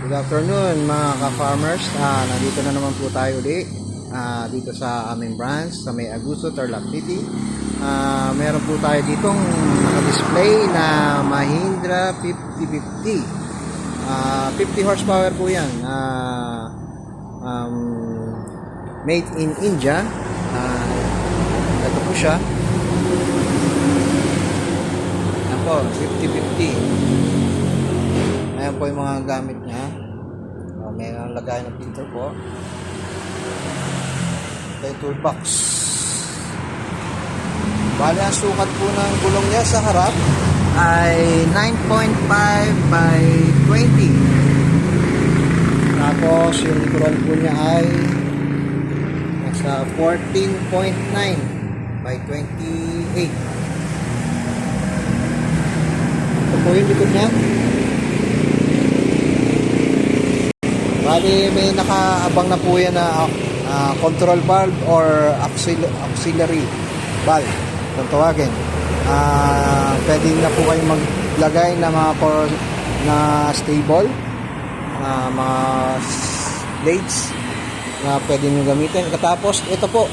Good afternoon mga ka-farmers. Nandito na naman po tayo ulit dito sa aming branch sa May Agusto, Tarlac City. Meron po tayo ditong naka-display na Mahindra 5050. 50 horsepower po yan. Made in India. Ito po siya. Yan po, 5050. Ayan po yung mga gamit niya. May lagay ng printer po. Ito yung toolbox. Bali ang sukat po ng gulong niya sa harap ay 9.5 by 20. Tapos yung likuran po niya ay nasa 14.9 by 28. Ito po yung likod niya. Bali, may nakaabang na po yan na control valve or auxiliary valve kung tawagin. Pwede na po kayong maglagay na mga na stable, mga blades na pwede nyo gamitin. Katapos, ito po,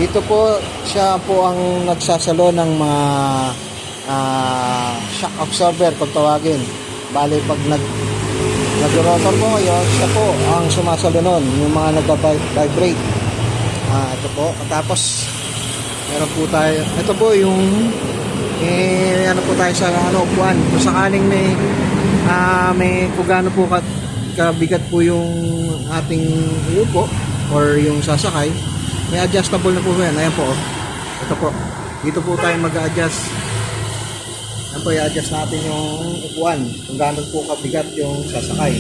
dito po siya po ang nagsasalo ng mga shock absorber kung tawagin. Bali, pag nag-rotor po kayo, siya po ang sumasalo nun, yung mga nag-vibrate. Ito po. Tapos meron po tayo, ito po yung ano po tayo sa upuan. Kung sakaling may kung gaano po kabigat po yung ating upo or yung sasakay, may adjustable na po yan. Ayan po. Ito po. Dito po tayo mag-adjust. Yan po, i-adjust natin yung upuan kung gaano po kabigat yung sasakay.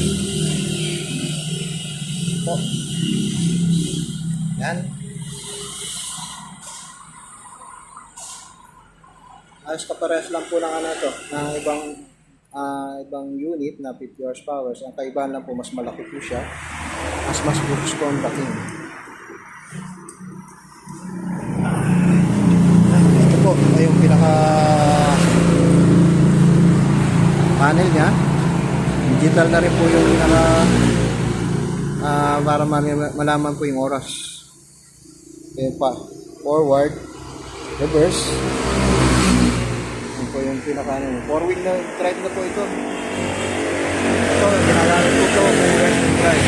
Po. Yan. Ayos kapares lang po ng ano ito, ng ibang unit na 50 horsepower. Ang kaibahan lang po, mas malaki po siya. Mas focus po ang dating. Ito po ay yung pinaka panel niya. Digital na rin po yung para malaman po yung oras. Ayan pa, forward, reverse. Ayan po yung pinaka 4-wheel na drive na po ito. Ito, ginagamit po ito may reverse drive.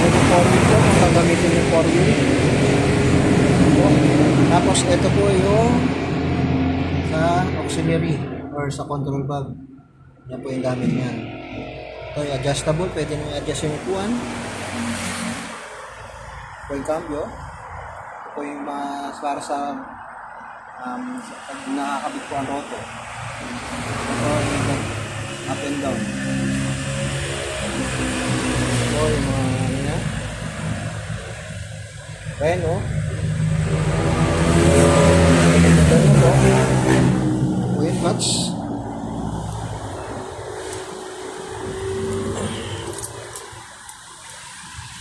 Ito 4-wheel po, kung gagamitin yung 4-wheel. Tapos ito po yung sa auxiliary or sa control valve. Yan po yung gamit niyan. Ito yung adjustable. Pwede nyo i-adjust yung upuan. Ito yung cambio. Ito yung para sa pag nakakabit po ang roto. Ito yung up and down. Ito yung mga ano niya. Reno. Ito yung po. Oil clutch.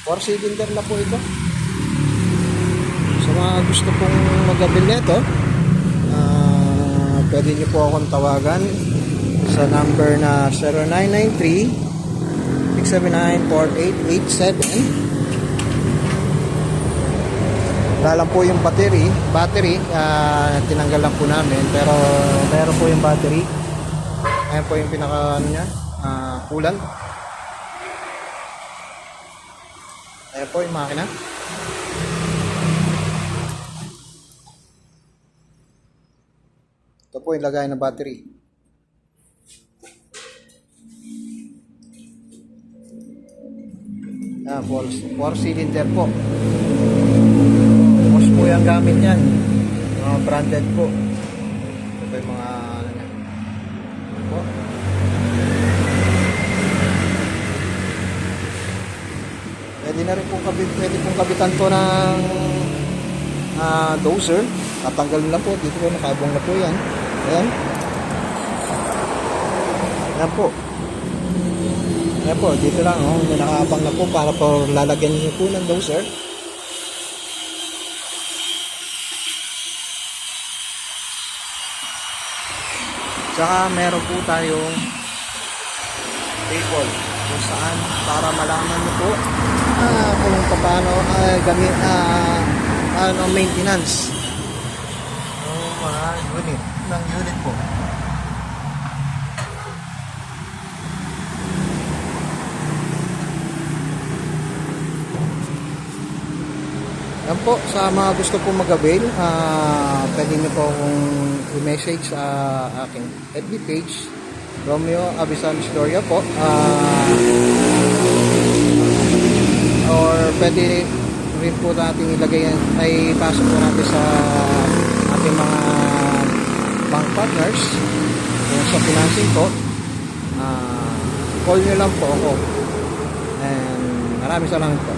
Four cylinder na po ito. Sa mga gusto pong magabil nito, pwede nyo po akong tawagan sa number na 0993-679-4887. Wala lang po yung battery, tinanggal lang po namin, pero meron po yung battery. Ayan po yung pinaka ano niya, coolant. Ayan po yung makina. Ito po yung lagay ng battery. Ayan, 4 cylinder po. Bosch po yung gamit yan. Mga branded po. Ito po yung mga ano niya. Ito po. Pwede na rin pong kabitan to ng dozer. Tatanggalin lang po. Dito po nakabong na po yan. Ayan. Ayan po. Ayan po. Dito lang. May nakaabang na po para po lalagyan niyo po ng dozer. Tsaka meron po tayong table kung saan para malaman niyo po kung paano gamit maintenance ng mga unit ng unit po. Yan po, sa mga gusto po mag-avail, pwede niyo po akong i-message sa aking FB page, Romeo Abisanis Doria po. Or pwede rin po natin ilagay, ay pasok po natin sa ating mga bank partners. Kung sa financing po, call nyo lang po ako. And maraming salamat po.